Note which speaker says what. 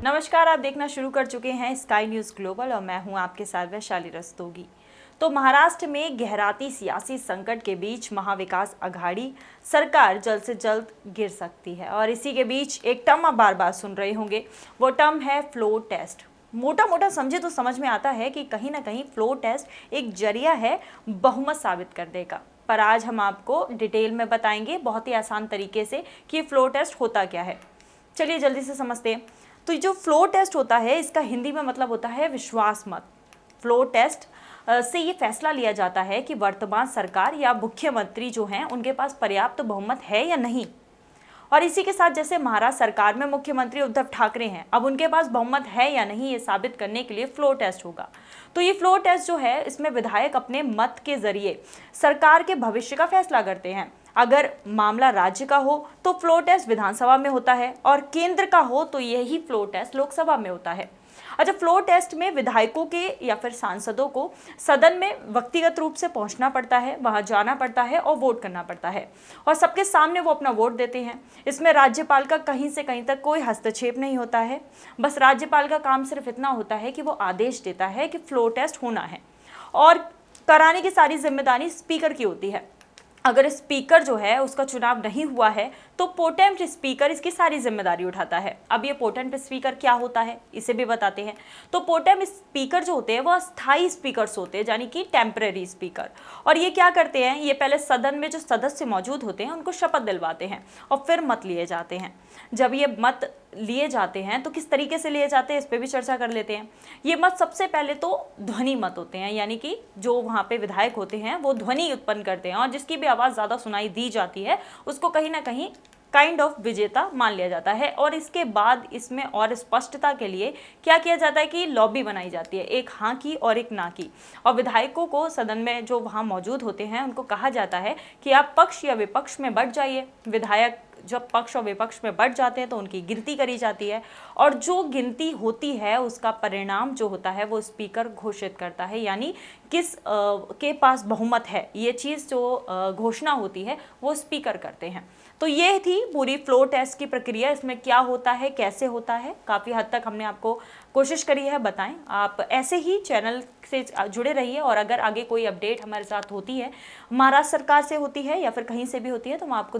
Speaker 1: नमस्कार, आप देखना शुरू कर चुके हैं स्काई न्यूज़ ग्लोबल और मैं हूं आपके साथ वैशाली रस्तोगी। तो महाराष्ट्र में गहराती सियासी संकट के बीच महाविकास अघाड़ी सरकार जल्द से जल्द गिर सकती है और इसी के बीच एक टर्म आप बार बार सुन रहे होंगे, वो टर्म है फ्लोर टेस्ट। मोटा मोटा समझे तो समझ में आता है कि कहीं ना कहीं फ्लोर टेस्ट एक जरिया है बहुमत साबित करने का। पर आज हम आपको डिटेल में बताएंगे बहुत ही आसान तरीके से कि फ्लोर टेस्ट होता क्या है। चलिए जल्दी से समझते हैं। तो जो फ्लोर टेस्ट होता है, इसका हिंदी में मतलब होता है विश्वास मत। फ्लोर टेस्ट से ये फैसला लिया जाता है कि वर्तमान सरकार या मुख्यमंत्री जो हैं उनके पास पर्याप्त बहुमत है या नहीं। और इसी के साथ जैसे महाराष्ट्र सरकार में मुख्यमंत्री उद्धव ठाकरे हैं, अब उनके पास बहुमत है या नहीं ये साबित करने के लिए फ्लोर टेस्ट होगा। तो ये फ्लोर टेस्ट जो है, इसमें विधायक अपने मत के जरिए सरकार के भविष्य का फैसला करते हैं। अगर मामला राज्य का हो तो फ्लोर टेस्ट विधानसभा में होता है और केंद्र का हो तो यही फ्लोर टेस्ट लोकसभा में होता है। अच्छा, फ्लोर टेस्ट में विधायकों के या फिर सांसदों को सदन में व्यक्तिगत रूप से पहुंचना पड़ता है, वहां जाना पड़ता है और वोट करना पड़ता है और सबके सामने वो अपना वोट देते हैं। इसमें राज्यपाल का कहीं से कहीं तक कोई हस्तक्षेप नहीं होता है। बस राज्यपाल का काम सिर्फ इतना होता है कि वो आदेश देता है कि फ्लोर टेस्ट होना है और कराने की सारी जिम्मेदारी स्पीकर की होती है। अगर स्पीकर जो है उसका चुनाव नहीं हुआ है तो पोटेंट स्पीकर इसकी सारी जिम्मेदारी उठाता है। अब ये पोटेंट स्पीकर क्या होता है इसे भी बताते हैं। तो पोटेंट स्पीकर जो होते हैं वो अस्थायी स्पीकर्स होते हैं, यानी कि टेम्परेरी स्पीकर। और ये क्या करते हैं, ये पहले सदन में जो सदस्य मौजूद होते हैं उनको शपथ दिलवाते हैं और फिर मत लिए जाते हैं। जब ये मत लिए जाते हैं तो किस तरीके से लिए जाते हैं इस पर भी चर्चा कर लेते हैं। ये मत सबसे पहले तो ध्वनि मत होते हैं, यानी कि जो वहाँ पे विधायक होते हैं वो ध्वनि उत्पन्न करते हैं और जिसकी भी आवाज़ ज़्यादा सुनाई दी जाती है उसको कहीं ना कहीं काइंड ऑफ विजेता मान लिया जाता है। और इसके बाद इसमें और स्पष्टता के लिए क्या किया जाता है कि लॉबी बनाई जाती है, एक हाँ की और एक ना की। और विधायकों को सदन में जो वहाँ मौजूद होते हैं उनको कहा जाता है कि आप पक्ष या विपक्ष में बढ़ जाइए। विधायक जब पक्ष और विपक्ष में बढ़ जाते हैं तो उनकी गिनती करी जाती है और जो गिनती होती है उसका परिणाम जो होता है वो स्पीकर घोषित करता है, यानी किस के पास बहुमत है। ये चीज़ जो घोषणा होती है वो स्पीकर करते हैं। तो ये थी पूरी फ्लोर टेस्ट की प्रक्रिया। इसमें क्या होता है, कैसे होता है, काफ़ी हद तक हमने आपको कोशिश करी है बताएं। आप ऐसे ही चैनल से जुड़े रहिए और अगर आगे कोई अपडेट हमारे साथ होती है, महाराष्ट्र सरकार से होती है या फिर कहीं से भी होती है, तो हम आपको